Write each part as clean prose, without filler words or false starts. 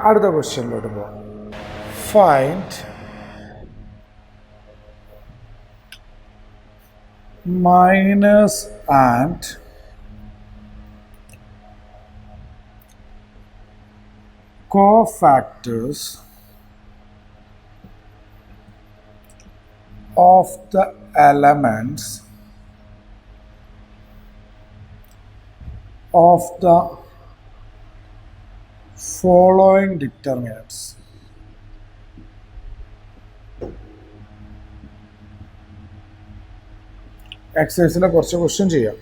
അടുത്ത ക്വസ്റ്റ്യനിലോട്ട് പോകാം. Find minus and cofactors of the elements of the following determinants. എക്സസൈസിലെ കുറച്ച് question ചെയ്യാം.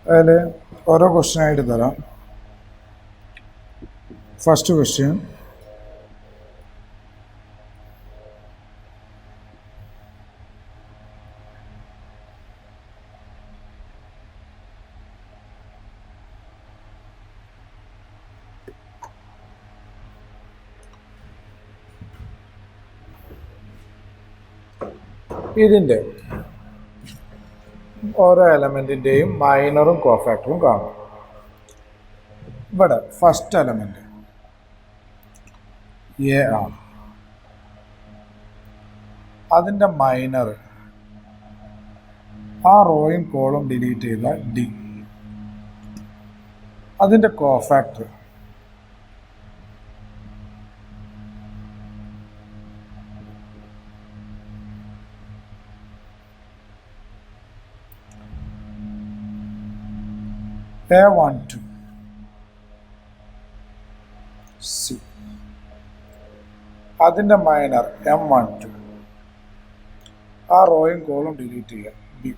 അതിൽ ഓരോ ക്വസ്റ്റ്യൻ ആയിട്ട് തരാം. ഫസ്റ്റ് ക്വസ്റ്റ്യൻ, ഇതിൻ്റെ ഓരോ എലമെൻറ്റിൻ്റെയും മൈനറും കോഫാക്ടറും കാണും. ഇവിടെ ഫസ്റ്റ് എലമെൻറ്റ് എ ആണ്. അതിൻ്റെ മൈനർ ആ റോയും കോളും ഡിലീറ്റ് ചെയ്ത ഡി. അതിൻ്റെ കോഫാക്ടർ A12 C. അതിൻ്റെ മൈനർ M12 ആ റോയും കോളും ഡിലീറ്റ് ചെയ്യുക ബി.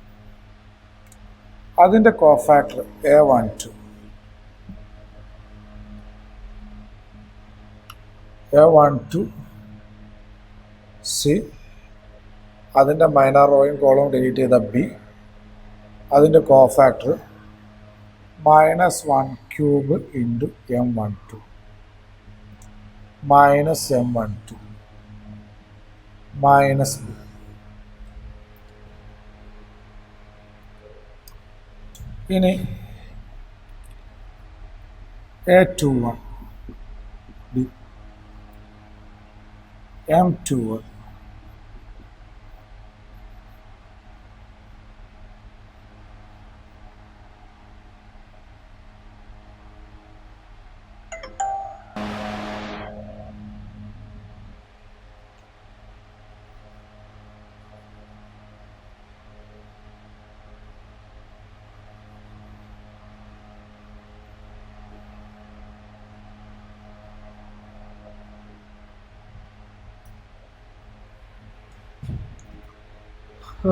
അതിൻ്റെ കോഫാക്ടർ A12 C. അതിൻ്റെ മൈനർ റോയും കോളും ഡിലീറ്റ് ചെയ്ത ബി. അതിൻ്റെ cofactor -1 cube into M12 -M12 minus B. ഇനി A21 ബി M21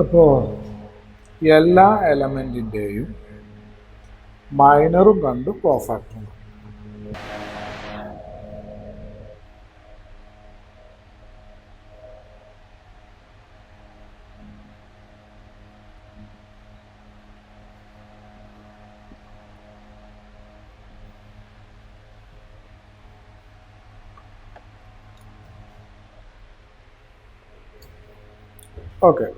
അപ്പോൾ എല്ലാ എലമെൻറ്റിൻ്റെയും മൈനറും കണ്ടു, കോഫാക്ടറും കണ്ടു. ഓക്കെ,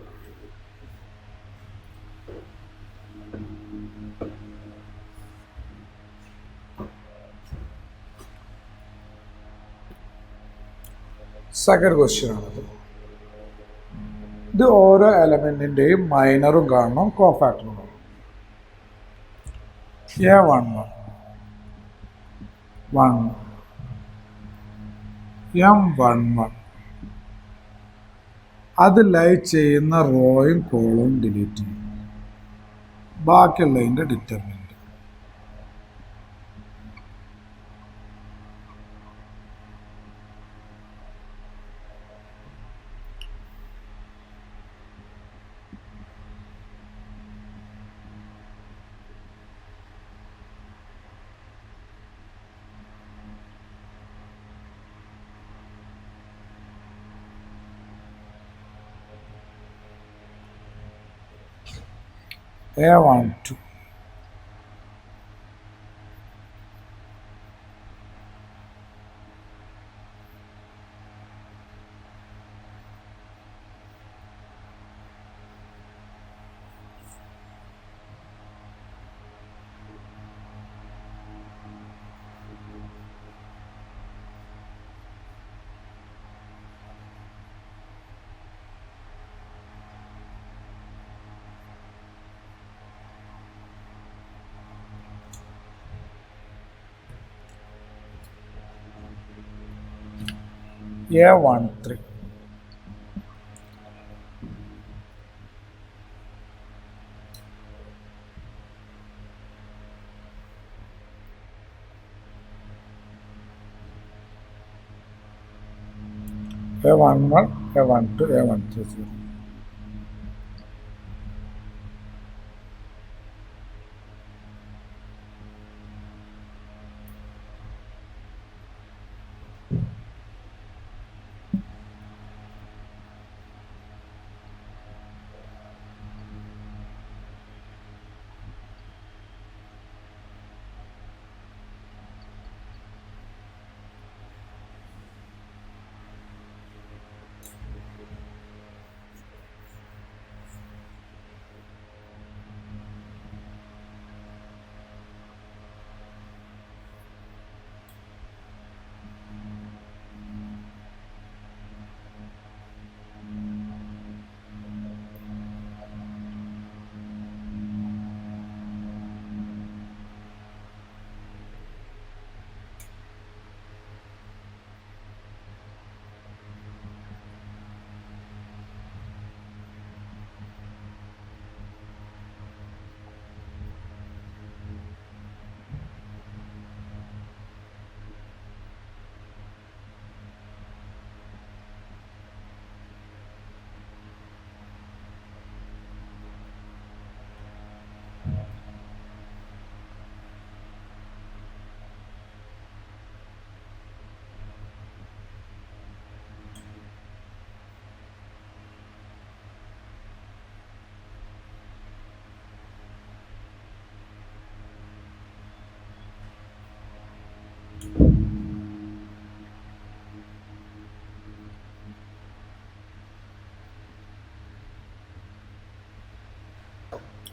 സെക്കൻഡ് ക്വസ്റ്റ്യൻ ആണത്. ഇത് ഓരോ എലമെൻറ്റിൻ്റെയും മൈനറും കാണണം, കോഫാക്ടറും കാണണം. A11 1 M11 അത് ലൈ ചെയ്യുന്ന റോയും കോളും ഡിലീറ്റ് ചെയ്യും. ബാക്കിയുള്ളതിൻ്റെ determinant A12 A13. A11, A12, A130.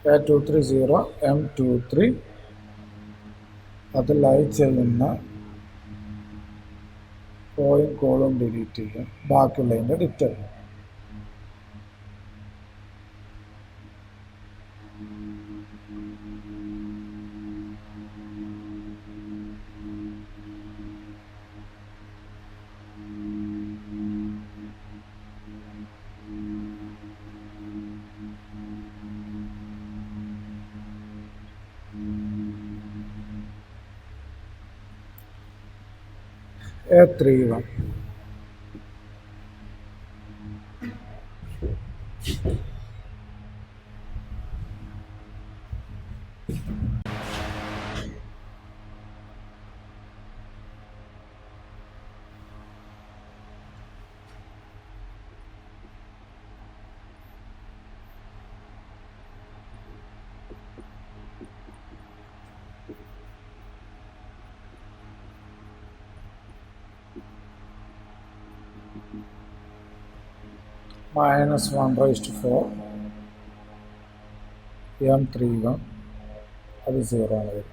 A230, M23 അത് ലൈവ് ചെയ്യുന്ന റോയും കോളും ഡിലീറ്റ് ചെയ്യും. ബാക്കിയുള്ളതിൻ്റെ ഡിക്റ്റ് ചെയ്യും. A31. -1/4 M31 അത് 0 ആണ് വരും.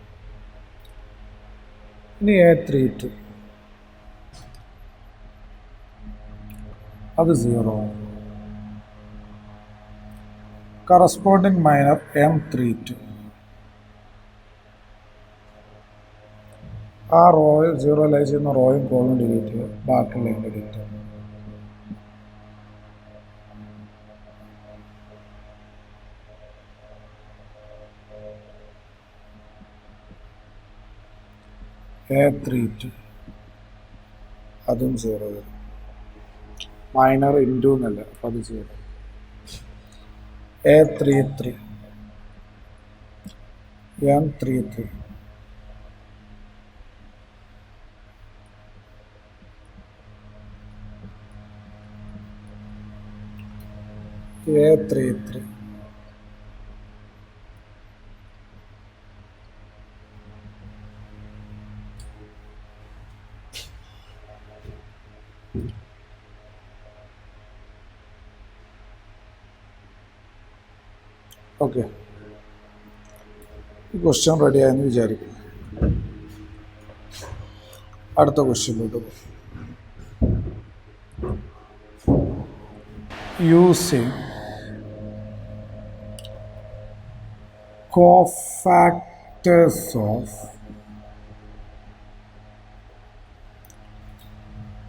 ഇനി A32 അത് 0 ആണ്. കറസ്പോണ്ടിങ് മൈനർ M32 ആ റോയിൽ 0 ലൈ ചെയ്യുന്ന റോയും കോളും ഡിലീറ്റ് ചെയ്യുക. ബാക്കിയുള്ളതിൻ്റെ ഡിലീറ്റ് ചെയ്യുക. A32 അതും 0 വരും. മൈനർ ഇൻറ്റു എന്നല്ല, അപ്പം അത് 0. A33 M33 A33 okay. ഈ ക്വസ്റ്റ്യൻ റെഡിയായെന്ന് വിചാരിക്കുന്നു. അടുത്ത ക്വസ്റ്റ്യനിലോട്ട് പോകും. Using cofactors of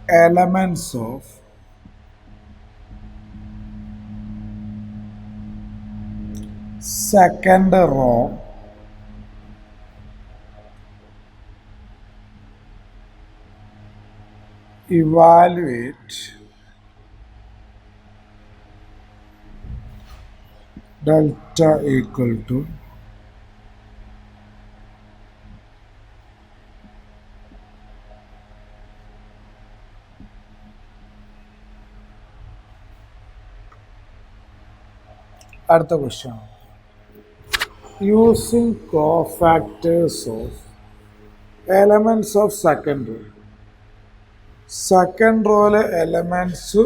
elements of second row evaluate delta equal to അടുത്ത question using cofactors of elements of second row. Second റോയിലെ എലമെൻറ്റ്സ്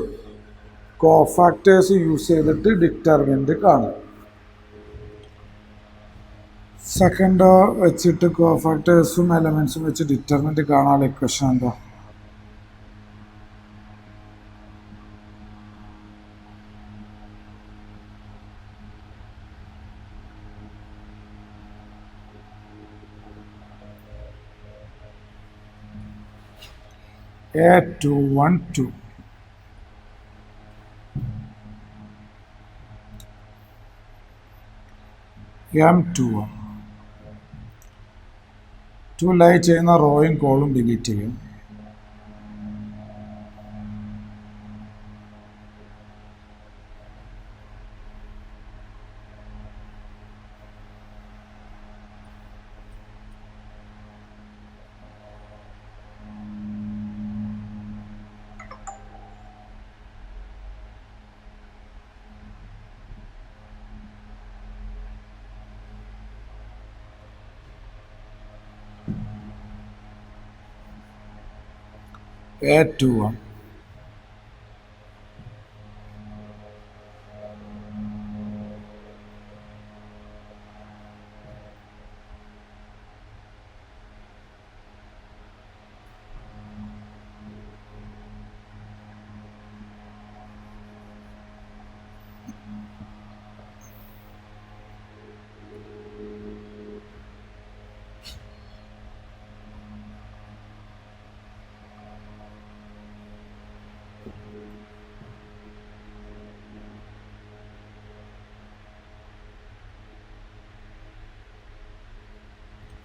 കോഫാക്ടേഴ്സ് യൂസ് ചെയ്തിട്ട് ഡിറ്റർമിനൻ്റ് കാണും. സെക്കൻഡ് റോ വെച്ചിട്ട് കോഫാക്ടേഴ്സും എലമെൻറ്റ്സും വെച്ച് ഡിറ്റർമിനൻ്റ് കാണാനുള്ള ഇക്വേഷൻ എന്താ? A212 M21 ടു ലൈ ചെയ്യുന്ന റോയും കോളും ഡിലീറ്റ് ചെയ്യും. A21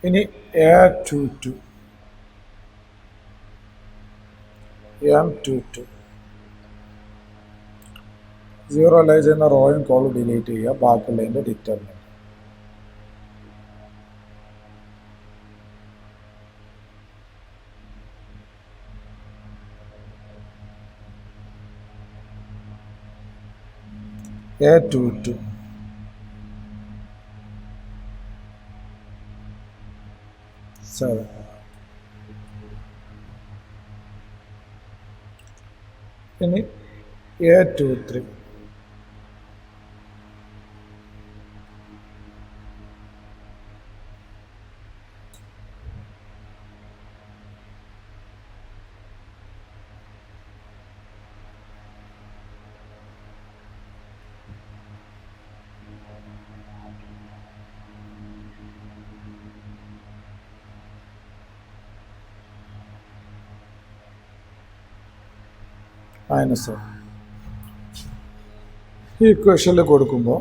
ഇനി A22 M22 സീറോ ലൈ ചെയ്യുന്ന റോയും കോളും ഡിലീറ്റ് ചെയ്യുക. ബാക്കിയുള്ളതിൻ്റെ ഡിറ്റർമിനൻ്റ് A22 7 ഇനി A23 മൈനസ്. ഈ ഇക്വേഷനിൽ കൊടുക്കുമ്പോൾ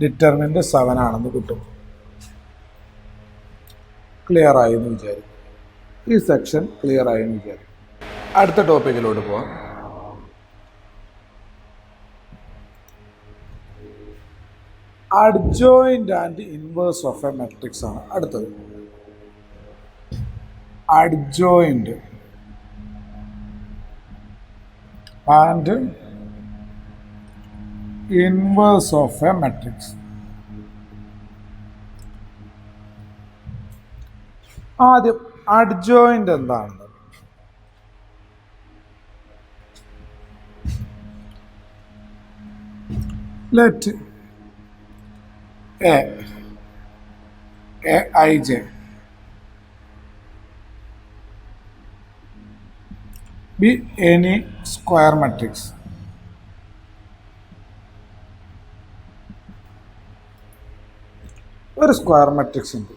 ഡിറ്റർമിനൻ്റ് 7 ആണെന്ന് കിട്ടും. ക്ലിയർ ആയി എന്ന് വിചാരിക്കും. ഈ സെക്ഷൻ ക്ലിയർ ആയി എന്ന് വിചാരിക്കും. അടുത്ത ടോപ്പിക്കിലോട്ട് പോവാം. Adjoint and inverse of A matrix ആണ് അടുത്തത്. Adjoint and inverse of A matrix. ആദ്യം അഡ്ജോയിൻ്റ് എന്താണ്? Let Aij be any square matrix ഒരു സ്ക്വയർ മെട്രിക്സ് ഉണ്ട്.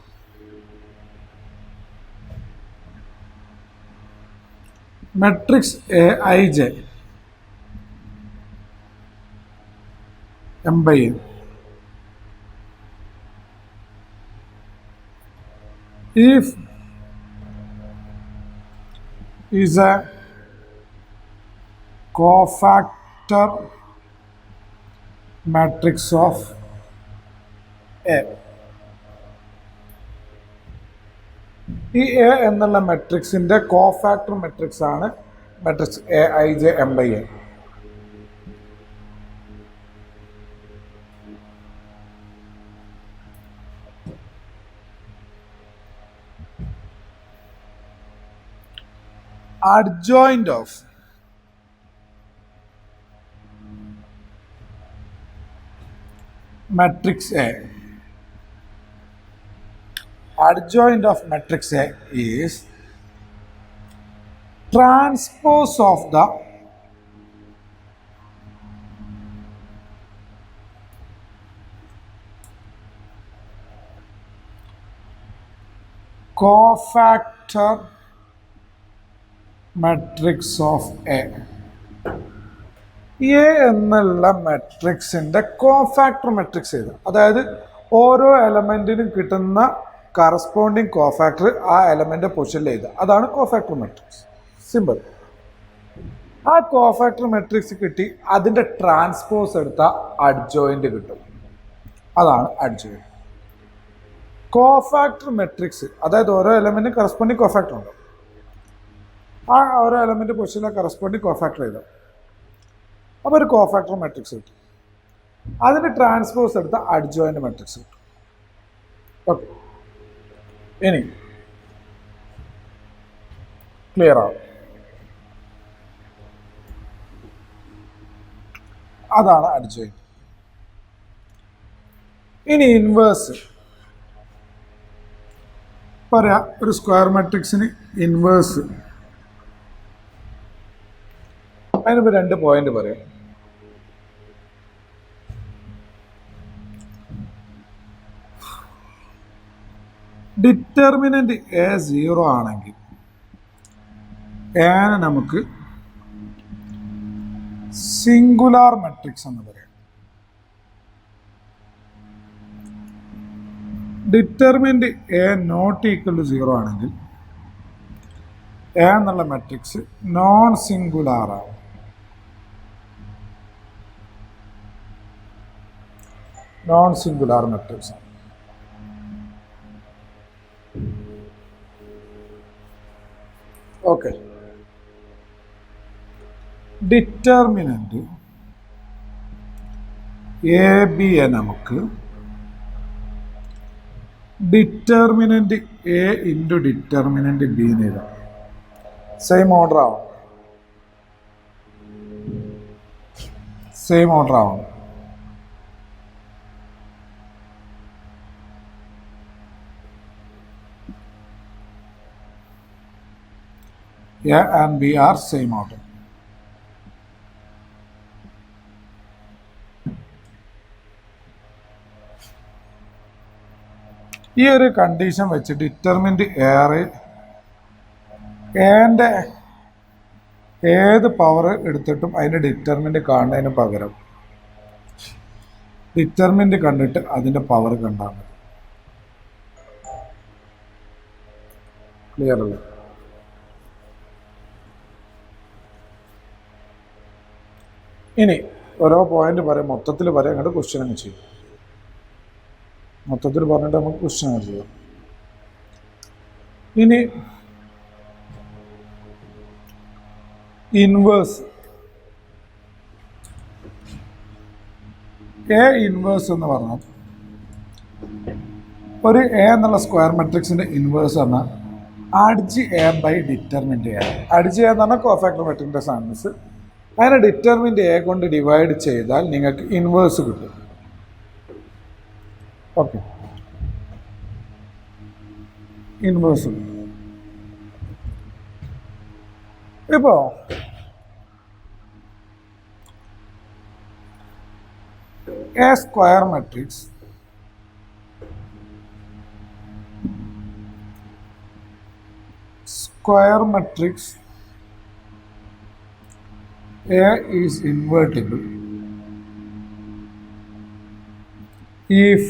Matrix Aij M/n if is a cofactor matrix of A. ഈ A എന്നുള്ള മെട്രിക്സിന്റെ cofactor matrix ആണ് matrix Aij M/n. Adjoint of matrix A. Adjoint of matrix A is transpose of the cofactor matrix of A. A എന്നുള്ള മെട്രിക്സിൻ്റെ cofactor matrix ചെയ്ത്, അതായത് ഓരോ എലമെൻറ്റിനും കിട്ടുന്ന corresponding cofactor ആ എലമെൻ്റ് പൊസിഷനിൽ ചെയ്ത്, അതാണ് കോഫാക്ടർ മെട്രിക്സ്. സിമ്പിൾ. ആ കോഫാക്ടർ മെട്രിക്സ് കിട്ടി അതിൻ്റെ ട്രാൻസ്പോസ് എടുത്ത അഡ്ജോയിൻ്റ് കിട്ടും, അതാണ് അഡ്ജോയിൻ്റ്. കോഫാക്ടർ മെട്രിക്സ് അതായത് ഓരോ എലമെൻറ്റിനും കറസ്പോണ്ടിങ് കോഫാക്ടർ ഉണ്ട്. ആ ഓരോ എലമെൻറ്റ് പൊസിഷനിലെ കറസ്പോണ്ടിങ് കോഫാക്ടർ ചെയ്താൽ അപ്പോൾ ഒരു കോഫാക്ടർ മെട്രിക്സ് കിട്ടും. അതിന് ട്രാൻസ്പോസ് എടുത്ത അഡ്ജോയിൻ്റ് മെട്രിക്സ് കിട്ടും. ഓക്കെ, ഇനി ക്ലിയർ ആവും. അതാണ് അഡ്ജോയിൻ്റ്. ഇനി ഇൻവേഴ്സ് പറയാം. ഒരു സ്ക്വയർ മെട്രിക്സിന് ഇൻവേഴ്സ്, അതിനിപ്പോൾ 2 പോയിന്റ് പറയാം. ഡിറ്റർമിനന്റ് എ 0 ആണെങ്കിൽ എനെ നമുക്ക് സിംഗുലാർ മെട്രിക്സ് എന്ന് പറയാം. Determinant A not equal to 0 ആണെങ്കിൽ എ എന്നുള്ള മെട്രിക്സ് നോൺ സിംഗുലാർ ആവും. നോൺ സിംഗുലാർ മെട്രിക്സ് ആണ്. Okay, determinant A B A നമുക്ക് determinant A into determinant B എന്ന് എഴുതാം. സെയിം ഓർഡർ ആവും. സെയിം ഓർഡർ ആവും. A and B are same order. ഈ ഒരു കണ്ടീഷൻ വെച്ച് ഡിറ്റർമിനന്റ് എന്റെ ഏത് പവർ എടുത്തിട്ടും അതിൻ്റെ ഡിറ്റർമിനന്റ് കാണുന്നതിന് പകരം ഡിറ്റർമിനന്റ് കണ്ടിട്ട് അതിൻ്റെ പവർ കണ്ടാൽ മതി. ക്ലിയർ അല്ലേ? ഇനി ഓരോ പോയിന്റ് പറയാം, മൊത്തത്തിൽ പറയാം, അങ്ങോട്ട് ക്വസ്റ്റ്യൻ അങ്ങ് ചെയ്യും. മൊത്തത്തിൽ പറഞ്ഞിട്ട് നമുക്ക് ക്വസ്റ്റ്യൻ അങ്ങ് ചെയ്യാം. ഇനി ഇൻവേഴ്സ് എ ഇൻവേഴ്സ് എന്ന് പറഞ്ഞാൽ ഒരു എ എന്നുള്ള സ്ക്വയർ മെട്രിക്സിൻ്റെ ഇൻവേഴ്സ് പറഞ്ഞാൽ adj A by determinant A. Adj A എന്ന് പറഞ്ഞാൽ കോഫാക്ടർ മെട്രിക്സിൻ്റെ സാധനസ്. അതിനെ ഡിറ്റർമിനന്റ് എ കൊണ്ട് ഡിവൈഡ് ചെയ്താൽ നിങ്ങൾക്ക് ഇൻവേഴ്സ് കിട്ടും. ഓക്കെ, ഇൻവേഴ്സ് കിട്ടും. ഇപ്പോൾ A square matrix square matrix A is invertible if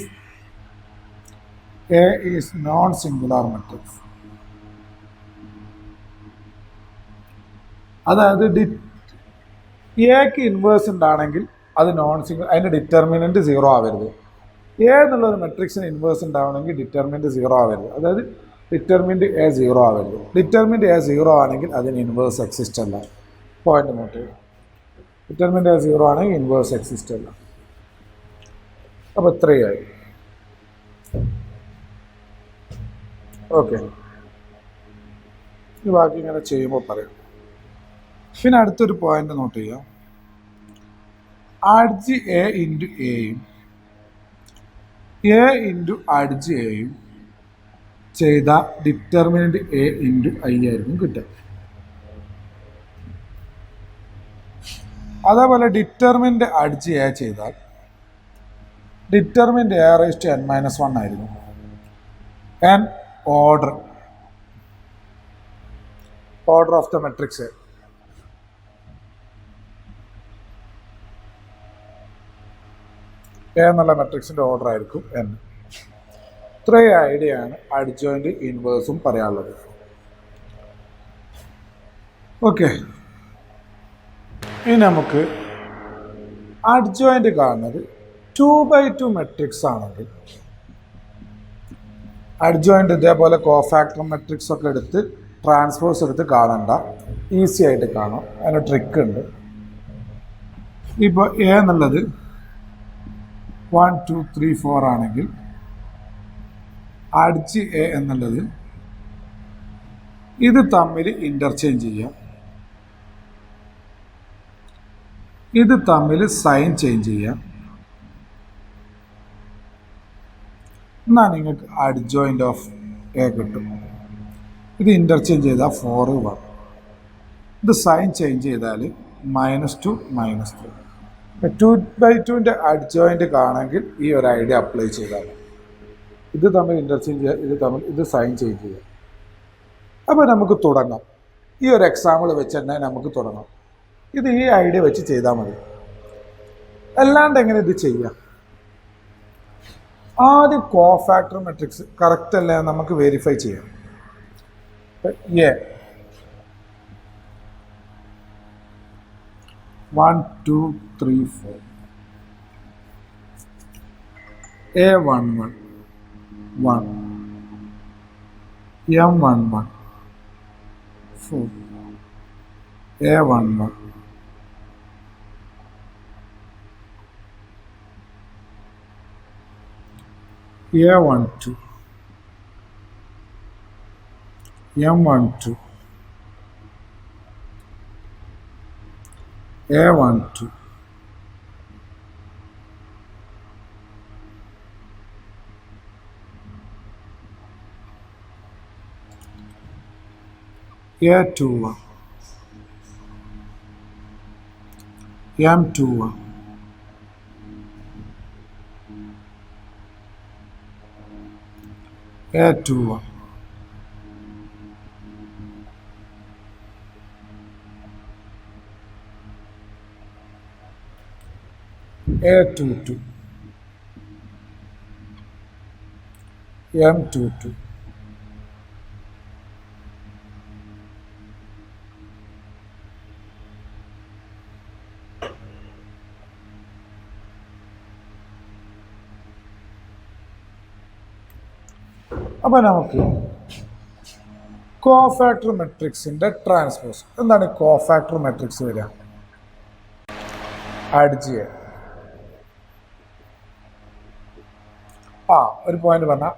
A is non-singular matrix. അതായത് എക്ക് ഇൻവേഴ്സ് ഉണ്ടാണെങ്കിൽ അത് നോൺ സിംഗിൾ, അതിൻ്റെ ഡിറ്റർമിനൻറ്റ് സീറോ ആവരുത്. എ എന്നുള്ളൊരു മെട്രിക്സിന് ഇൻവേഴ്സ് ഉണ്ടാവണമെങ്കിൽ ഡിറ്റർമിനൻറ്റ് സീറോ ആവരുത്. അതായത് ഡിറ്റർമിനൻറ്റ് എ സീറോ ആവരുത്. ഡിറ്റർമിനൻറ്റ് എ സീറോ ആണെങ്കിൽ അതിന് ഇൻവേഴ്സ് എക്സിസ്റ്റ് അല്ല. പോയിന്റ് നോട്ട് ചെയ്യുക. ഡിറ്റർമിനൻറ്റ് എ സീറോ ആണെങ്കിൽ ഇൻവേഴ്സ് എക്സിസ്റ്റ് അല്ല. അപ്പോൾ ഇത്രയായി. ഓക്കെ, ഈ ബാക്കി ഇങ്ങനെ ചെയ്യുമ്പോൾ പറയാം. പിന്നെ അടുത്തൊരു പോയിന്റ് നോട്ട് ചെയ്യാം. അഡ്ജ് എ ഇൻറ്റു എയും എ ഇൻറ്റു അഡ്ജ് എയും ചെയ്ത ഡിറ്റർമിനൻറ്റ് എ ഇൻറ്റു ഐ ആയിരിക്കും കിട്ടുക. അതേപോലെ ഡിറ്റർമിനൻറ്റ് അഡ്ജ് എ ചെയ്താൽ determinant A raise to n - 1 ആയിരുന്നു. n order of the matrix. A എന്നുള്ള മെട്രിക്സിൻ്റെ ഓർഡർ ആയിരിക്കും n. ഇത്രയും ഐഡിയ ആണ് അഡ്ജോയിൻ്റ് ഇൻവേഴ്സും പറയാനുള്ളത്. ഓക്കെ, ഇനി നമുക്ക് അഡ്ജോയിൻ്റ് കാണുന്നത് 2x2 മെട്രിക്സ് ആണെങ്കിൽ അഡ്ജോയിൻ്റ് ഇതേപോലെ കോഫാക്ടർ മെട്രിക്സ് ഒക്കെ എടുത്ത് ട്രാൻസ്പോസ് എടുത്ത് കാണണ്ട, ഈസി ആയിട്ട് കാണാം. അതിന് ട്രിക്ക് ഉണ്ട്. ഇപ്പോൾ എ എന്നുള്ളത് 1 2 3 4 ആണെങ്കിൽ അഡ്ജ് എ എന്നുള്ളത് ഇത് തമ്മിൽ ഇൻ്റർചേഞ്ച് ചെയ്യാം, ഇത് തമ്മിൽ സൈൻ ചേഞ്ച് ചെയ്യാം. എന്നാൽ നിങ്ങൾക്ക് അഡ്ജോയിൻ്റ് ഓഫ് എ കിട്ടും. ഇത് ഇൻ്റർചേഞ്ച് ചെയ്താൽ 4 1. ഇത് സൈൻ ചേഞ്ച് ചെയ്താൽ -2 -3. 2x2ൻ്റെ അഡ്ജോയിൻ്റ് കാണാമെങ്കിൽ ഈ ഒരു ഐഡിയ അപ്ലൈ ചെയ്താൽ ഇത് തമ്മിൽ ഇൻ്റർചേഞ്ച് ചെയ്യുക, ഇത് സൈൻ ചേഞ്ച് ചെയ്യുക. അപ്പോൾ നമുക്ക് തുടങ്ങാം. ഈ ഒരു എക്സാമ്പിൾ വെച്ച് തന്നെ നമുക്ക് തുടങ്ങാം. ഇത് ഈ ഐഡിയ വെച്ച് ചെയ്താൽ മതി. അല്ലാണ്ട് എങ്ങനെ ഇത് ചെയ്യാം? ആദ്യം കോഫാക്ടർ മെട്രിക്സ് കറക്റ്റ് അല്ലേ നമുക്ക് വെരിഫൈ ചെയ്യാം. A 1 2 3 4 A11 1 M11 4 A11 A12 M12 A12 A21 M21 A21 A22 M22 അപ്പോൾ നമുക്ക് കോഫാക്ടർ മെട്രിക്സിൻ്റെ ട്രാൻസ്പോസ്. എന്താണ് കോഫാക്ടർ മെട്രിക്സ് വരിക? Adj A. ഒരു പോയിന്റ് പറഞ്ഞാൽ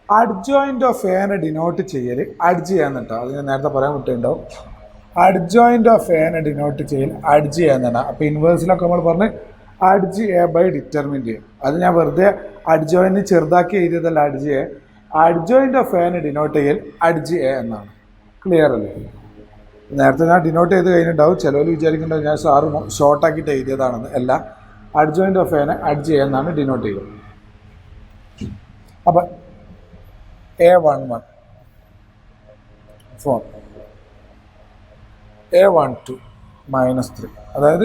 അഡ്ജോയിൻ്റ് ഓഫ് എനെ ഡിനോട്ട് ചെയ്യൽ അഡ്ജ് ചെയ്യാന്നിട്ടോ. അത് ഞാൻ നേരത്തെ പറയാൻ വിട്ടുണ്ടാവും. അഡ്ജോയിൻ്റ് ഓഫ് എനെ ഡിനോട്ട് ചെയ്യൽ അഡ്ജ് ചെയ്യാന്നാണ്. അപ്പോൾ ഇൻവേഴ്സിലൊക്കെ നമ്മൾ പറഞ്ഞ് അഡ്ജ് എ ബൈ ഡിറ്റർമിൻ്റ് ചെയ്യും. അത് ഞാൻ വെറുതെ അഡ്ജോയിൻ്റ് ചെറുതാക്കി എഴുതിയതല്ല. അഡ്ജ് എ അഡ്ജോയിൻ്റ് ഓഫ് എനെ ഡിനോട്ട് ചെയ്യൽ അഡ്ജ് എ എന്നാണ്. ക്ലിയർ അല്ലേ? നേരത്തെ ഞാൻ ഡിനോട്ട് ചെയ്ത് കഴിഞ്ഞിട്ടുണ്ടാവും. ചിലവർ വിചാരിക്കേണ്ടത് ഞാൻ സാറ് ഷോർട്ടാക്കിയിട്ട് എഴുതിയതാണെന്ന്. അല്ല, അഡ്ജോയിൻ്റ് ഓഫ് എനെ അഡ്ജ് എ എന്നാണ് ഡിനോട്ട് ചെയ്യുന്നത്. അപ്പം A11 4 A12 -3. അതായത്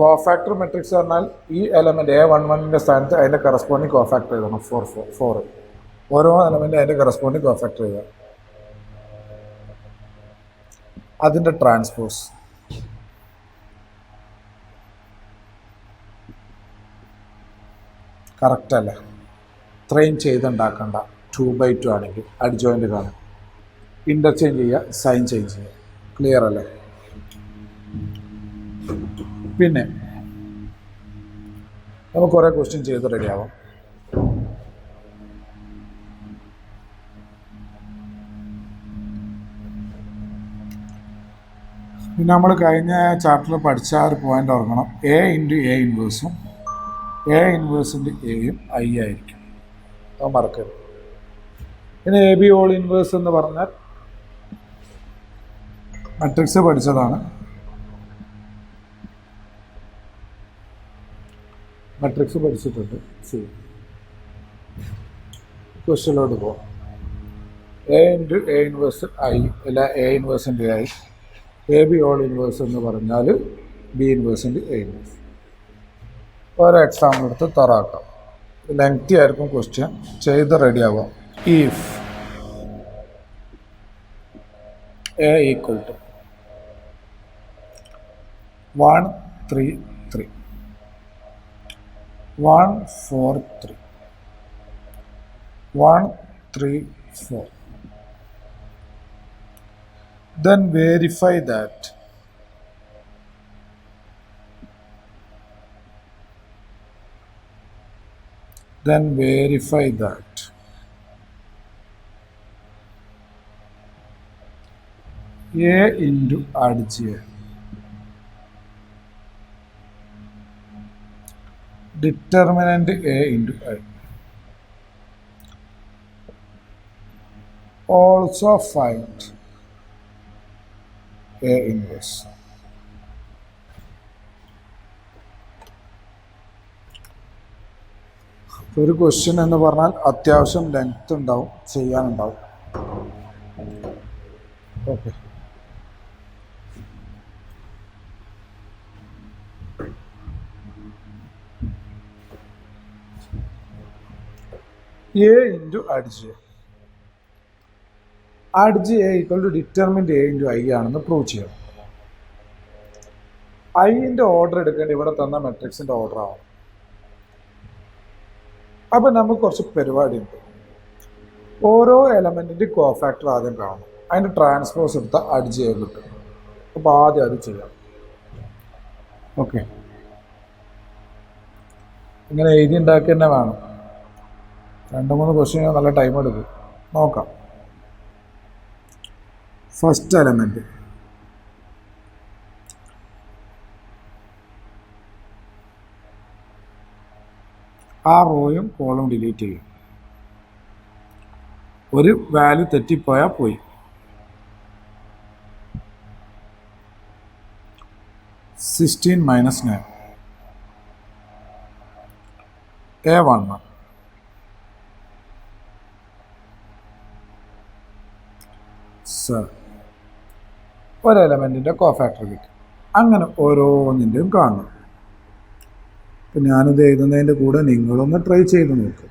കോഫാക്ടർ മെട്രിക്സ് പറഞ്ഞാൽ ഈ എലമെൻറ്റ് A11ൻ്റെ സ്ഥാനത്ത് അതിൻ്റെ കറസ്പോണ്ടിങ് കോഫാക്ടർ എഴുതണം. 4 ഓരോ എലമെൻറ്റ് അതിൻ്റെ കറസ്പോണ്ടിങ് കോഫാക്ടർ എഴുതുക. അതിൻ്റെ ട്രാൻസ്പോസ് കറക്റ്റ് അല്ല, ഇത്രയും ചെയ്തുണ്ടാക്കണ്ട. 2/2 ആണെങ്കിൽ അഡ്ജോയിൻ്റ് കാണും, ഇൻ്റർചേഞ്ച് ചെയ്യുക, സൈൻ ചേഞ്ച് ചെയ്യുക. ക്ലിയർ അല്ലേ? പിന്നെ നമുക്ക് കുറേ ക്വസ്റ്റ്യൻ ചെയ്ത് റെഡിയാവാം. പിന്നെ നമ്മൾ കഴിഞ്ഞ ചാപ്റ്ററിൽ പഠിച്ച ഒരു പോയിന്റ് ഓർക്കണം. A × A ഇൻവേഴ്സും A ഇൻവേഴ്സിൻ്റെ Aയും I ആയിരിക്കും. അത് മറക്കരുത്. പിന്നെ AB ഓൾ ഇൻവേഴ്സ് എന്ന് പറഞ്ഞാൽ മെട്രിക്സ് പഠിച്ചതാണ്. മെട്രിക്സ് പഠിച്ചിട്ടുണ്ട്. ക്വസ്റ്റ്യനിലോട്ട് പോകാം. A × A ഇൻവേഴ്സ് I അല്ല A ഇൻവേഴ്സിൻ്റെ I. AB ഓൾ ഇൻവേഴ്സ് എന്ന് പറഞ്ഞാൽ B ഇൻവേഴ്സിൻ്റെ A ഇൻവേഴ്സ്. ഓരോ എക്സാമ്പിൾ എടുത്ത് തറാക്കാം. ലെങ്തി ആയിരിക്കും ക്വസ്റ്റ്യൻ, ചെയ്ത് റെഡിയാവാം. If A = 1 3 3 1 4 3 1 3 4, then verify that A into adj determinant A into I. Also find A inverse. ഒരു ക്വസ്റ്റ്യൻ എന്ന് പറഞ്ഞാൽ അത്യാവശ്യം ലെങ്ത് ഉണ്ടാവും, ചെയ്യാനുണ്ടാവും. Okay, A into adj A = determinant A into I ആണെന്ന് പ്രൂവ് ചെയ്യണം. ഐൻ്റെ ഓർഡർ എടുക്കേണ്ടത് ഇവിടെ തന്ന മെട്രിക്സിൻ്റെ ഓർഡർ ആവും. അപ്പം നമുക്ക് കുറച്ച് പരിപാടിയുണ്ട്. ഓരോ എലമെൻറ്റിൻ്റെ കോഫാക്ടർ ആദ്യം കാണും, അതിൻ്റെ ട്രാൻസ്പോസ് എടുത്താൽ adj കിട്ടും. അപ്പോൾ ആദ്യം അത് ചെയ്യാം. ഓക്കെ, ഇങ്ങനെ എഴുതി ഉണ്ടാക്കി തന്നെ വേണം. 2-3 ക്വസ്റ്റ്യൻ നല്ല ടൈം എടുക്കും. നോക്കാം. ഫസ്റ്റ് എലമെൻറ്റ് ആ റോയും കോളും ഡിലീറ്റ് ചെയ്യും. ഒരു വാല്യൂ തെറ്റിപ്പോയാൽ പോയി. 16 - 9 A11 7 ഒരു എലമെൻറ്റിൻ്റെ കോഫാക്ടർ കിട്ടും. അങ്ങനെ ഓരോന്നിൻ്റെയും കാണണം. അപ്പം ഞാനിത് എഴുതുന്നതിൻ്റെ കൂടെ നിങ്ങളൊന്ന് ട്രൈ ചെയ്ത് നോക്കുക.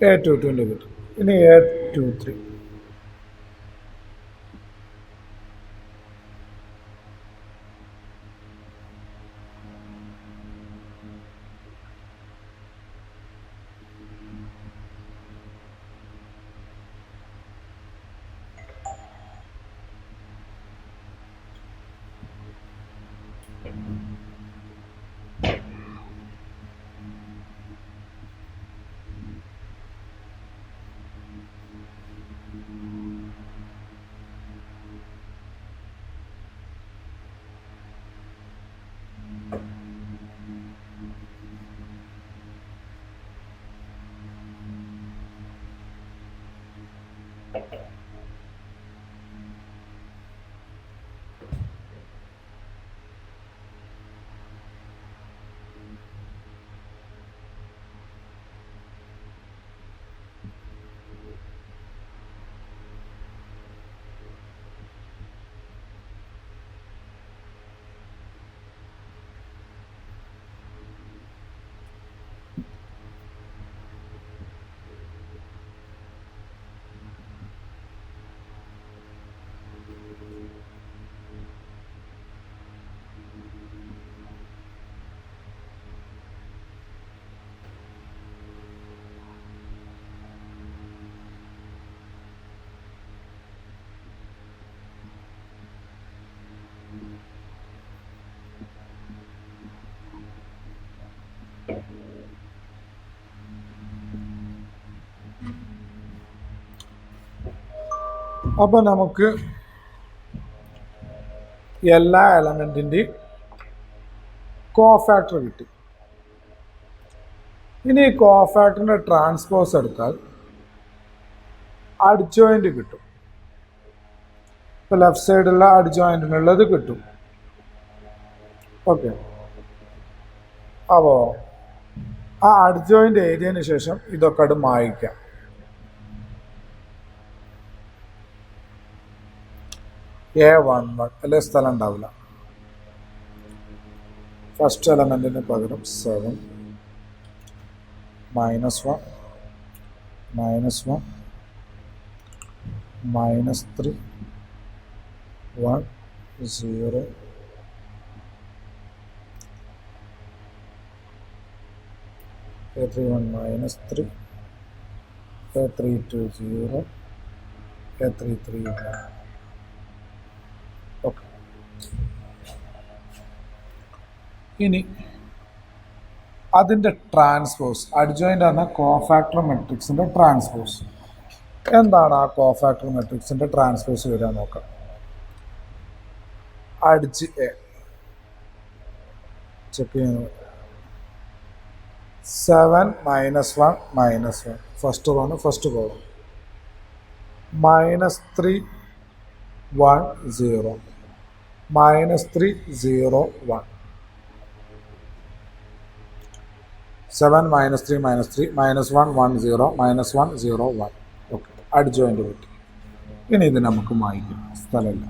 A22 കിട്ടും. ഇനി A23. അപ്പോൾ നമുക്ക് എല്ലാ എലമെൻറ്റിൻ്റെയും കോഫാക്ടർ കിട്ടി. ഇനി ഈ കോഫാക്ടറിൻ്റെ ട്രാൻസ്പോസ് എടുത്താൽ അഡ്ജോയിൻ്റ് കിട്ടും. ഇപ്പോൾ ലെഫ്റ്റ് സൈഡുള്ള അഡ്ജോയിൻറ്റിനുള്ളത് കിട്ടും. ഓക്കെ, അപ്പോൾ ആ അഡ്ജോയിൻ്റ് എഴുതിയതിന് ശേഷം ഇതൊക്കെ അത് മായ്ക്കാം. A11 അല്ലെ സ്ഥലം ഉണ്ടാവില്ല. ഫസ്റ്റ് എലമെൻറ്റിന് പകരം 7 -1 -1 -3 1 0 A31 -3 A32 0 A33 1. ഓക്കെ, ഇനി അതിൻ്റെ ട്രാൻസ്പോസ് അഡ്ജോയിൻ്റ് ആണ് കോഫാക്ടർ മെട്രിക്സിൻ്റെ ട്രാൻസ്പോസ്. എന്താണ് ആ കോഫാക്ടർ മെട്രിക്സിൻ്റെ ട്രാൻസ്പോസ് വരാൻ നോക്കാം. അഡ്ജ് എ ചെക്ക് ചെയ്യുന്നു. 7 -1 -1 first റോണ് first column -3 1 0 -3 0 1 7 -3 -3 -1 1 0 -1 0 1. Okay, adjoint പറ്റി. ഇനി ഇത് നമുക്ക് മായ്ക്കാം, സ്ഥലമില്ല.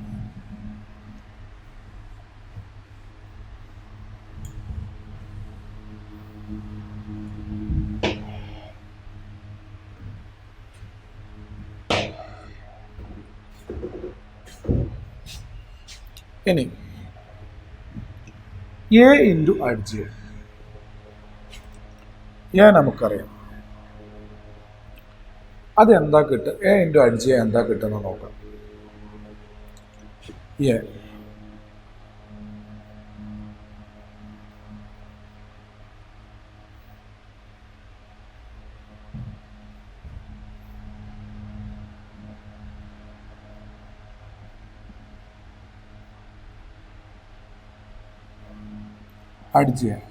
ഇനി എ ഇൻറ്റു അഡ്ജ് എ നമുക്കറിയാം. അതെന്താ കിട്ടുക? എ ഇൻറ്റു അഡ്ജ് എന്താ കിട്ടുന്നത് നോക്കാം. എ അഡ്ജ് ചെയ്യാം.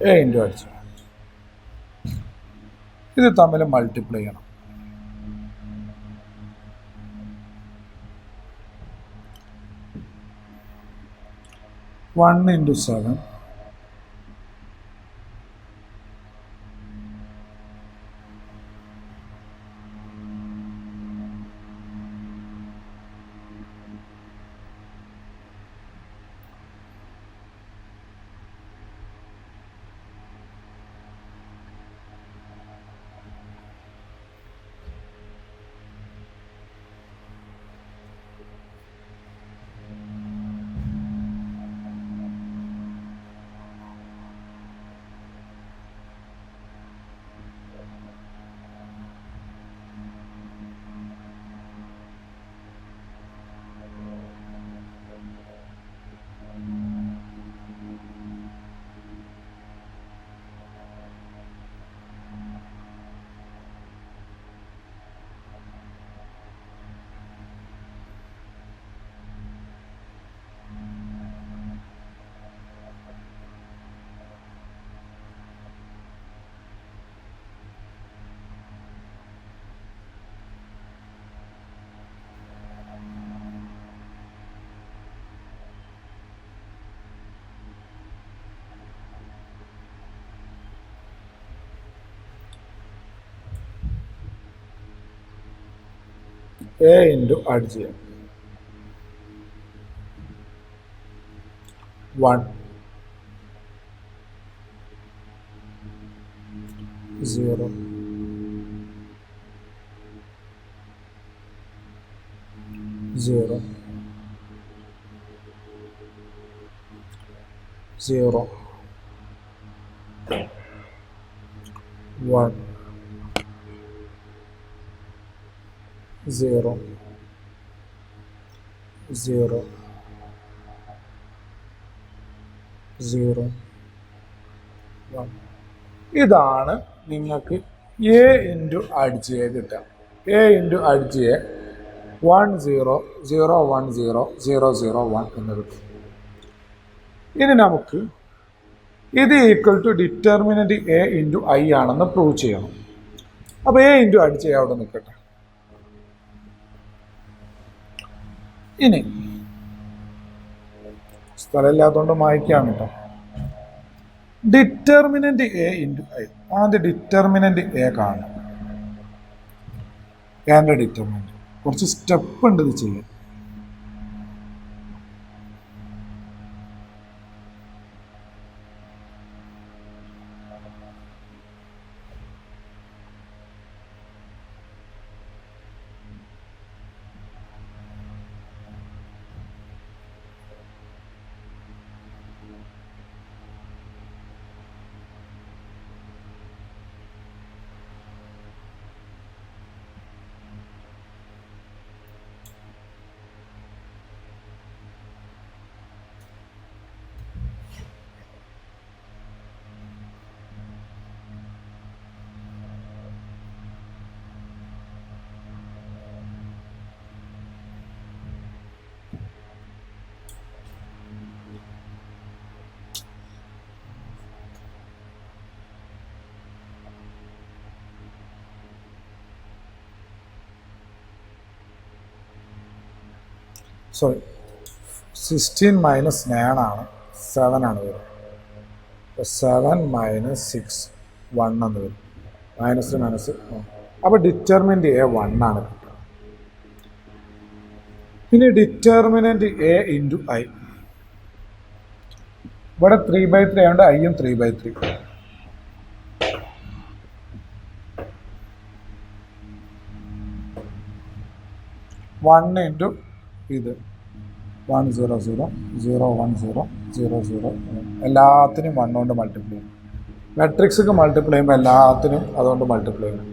എ ഇൻറ്റു അഡ്ജ് ഇത് തമ്മിൽ മൾട്ടിപ്ലൈ ചെയ്യണം. 1 × 7 - എ ഇൻറ്റു ആഡ് ചെയ്യാം 1 0 0 0 1 0 0 0 1. ഇതാണ് നിങ്ങൾക്ക് എ ഇൻറ്റു ആഡ് ചെയ്യുക കിട്ടുക. എ ഇൻറ്റു ആഡ് ചെയ്യുക 1 0 0 1 0 0 0 1 എന്ന് കിട്ടും. ഇനി നമുക്ക് ഇത് equal to determinant A into I ആണെന്ന് പ്രൂവ് ചെയ്യണം. അപ്പോൾ എ ഇൻറ്റു ആഡ് ചെയ്യുക അവിടെ നിൽക്കട്ടെ. ഇനി സ്ഥലമില്ലാത്തതുകൊണ്ട് മായ്ക്കാം കേട്ടോ. Determinant A into I. ആദ്യം ഡിറ്റർമിനൻറ്റ് എ കാണും. എൻ്റെ ഡിറ്റർമിനൻറ്റ് കുറച്ച് സ്റ്റെപ്പ് ഉണ്ട് ഇത് ചെയ്യാൻ. സോറി 16 മൈനസ് 9 ആണ് 7 ആണ് വരും. അപ്പോൾ 7 മൈനസ് 6 1 എന്ന് വരും. Minus minus. അപ്പോൾ ഡിറ്റർമിനൻറ്റ് എ 1 ആണ് കിട്ടുക. ഇനി ഡിറ്റർമിനൻറ്റ് എ ഇൻറ്റു ഐ. ഇവിടെ 3/3 ആയതുകൊണ്ട് ഐയും 3/3. 1 ഇൻറ്റു ഇത് 1 0 0 0 1 0 0 0 എല്ലാത്തിനും 1 കൊണ്ട് മൾട്ടിപ്ലൈ ചെയ്യും. മെട്രിക്സൊക്കെ മൾട്ടിപ്ലൈ ചെയ്യുമ്പോൾ എല്ലാത്തിനും അതുകൊണ്ട് മൾട്ടിപ്ലൈ ചെയ്യണം.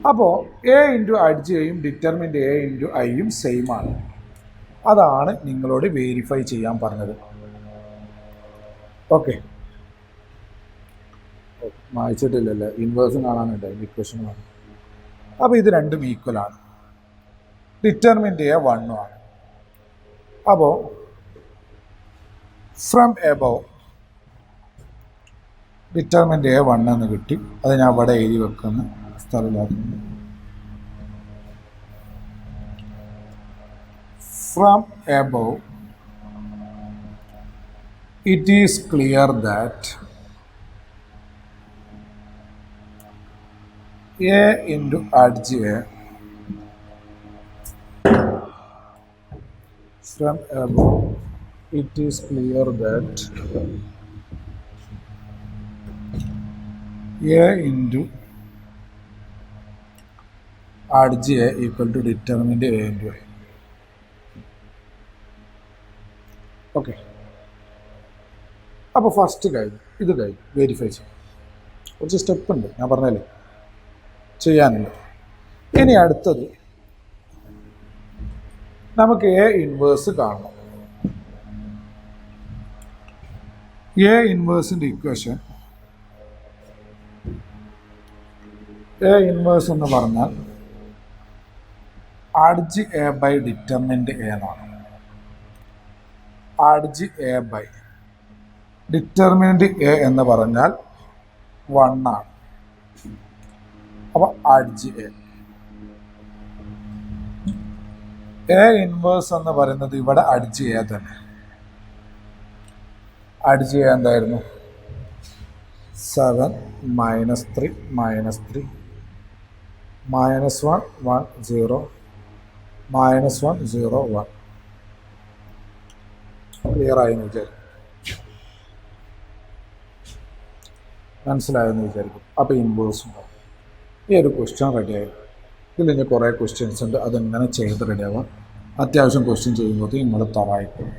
അപ്പോൾ എ ഇൻറ്റു ആഡ് ചെയ്യും ഡിറ്റർമിനൻറ്റ് എ ഇൻറ്റു ഐയും സെയിം ആണ്. അതാണ് നിങ്ങളോട് വേരിഫൈ ചെയ്യാൻ പറഞ്ഞത്. ഓക്കെ, വായിച്ചിട്ടില്ലല്ലോ. ഇൻവേഴ്സും കാണാനുണ്ട്, ഇക്വേഷൻ കാണാൻ. അപ്പോൾ ഇത് രണ്ടും ഈക്വലാണ്. ഡിറ്റർമിനൻറ്റ് എ 1 ആണ്. അപ്പോൾ ഫ്രം എബവ് ഡിറ്റർമിനൻറ്റ് എ 1 എന്ന് കിട്ടി. അത് ഞാൻ അവിടെ എഴുതി വെക്കുന്ന സ്ഥലമില്ലാക്കുന്നു. From above it is clear that A into adj from above it is clear that a into add j equal to determinant a into a. Okay, അപ്പോൾ first കഴിഞ്ഞു. ഇത് കഴിഞ്ഞു വെരിഫൈ ചെയ്യും. കുറച്ച് സ്റ്റെപ്പ് ഉണ്ട്, ഞാൻ പറഞ്ഞല്ലേ ചെയ്യാനുണ്ട്. ഇനി അടുത്തത് നമുക്ക് എ ഇൻവേഴ്സ് കാണണം. എ ഇൻവേഴ്സിൻ്റെ ഇക്വേഷൻ എ ഇൻവേഴ്സ് എന്ന് പറഞ്ഞാൽ ആഡ്ജ് എ ബൈ ഡിറ്റർമിനൻറ്റ് എ എന്നാണ്. ആഡ്ജ് എ ബൈ ഡിറ്റർമിനൻറ്റ് എ എന്ന് പറഞ്ഞാൽ 1 ആണ്. അപ്പോൾ ആഡ്ജ് എ ഇൻവേഴ്സ് എന്ന് പറയുന്നത് ഇവിടെ അഡ്ജ് ചെയ്യാൻ തന്നെ. അഡ്ജ് ചെയ്യാൻ എന്തായിരുന്നു? 7 -3 -3 -1 1 0 -1 0 1. ക്ലിയർ ആയെന്ന് വിചാരിക്കും, മനസ്സിലായെന്ന് വിചാരിക്കും. അപ്പോൾ ഇൻവേഴ്സ് ഉണ്ടാവും. ഈ ഒരു ക്വസ്റ്റ്യൻ റെഡിയായി. ഇതിൽ കുറേ ക്വസ്റ്റ്യൻസ് ഉണ്ട്, അതെങ്ങനെ ചെയ്ത് റെഡിയാവാം. അത്യാവശ്യം ക്വസ്റ്റ്യൻ ചെയ്യുമ്പോൾ നിങ്ങൾ തവായിക്കും.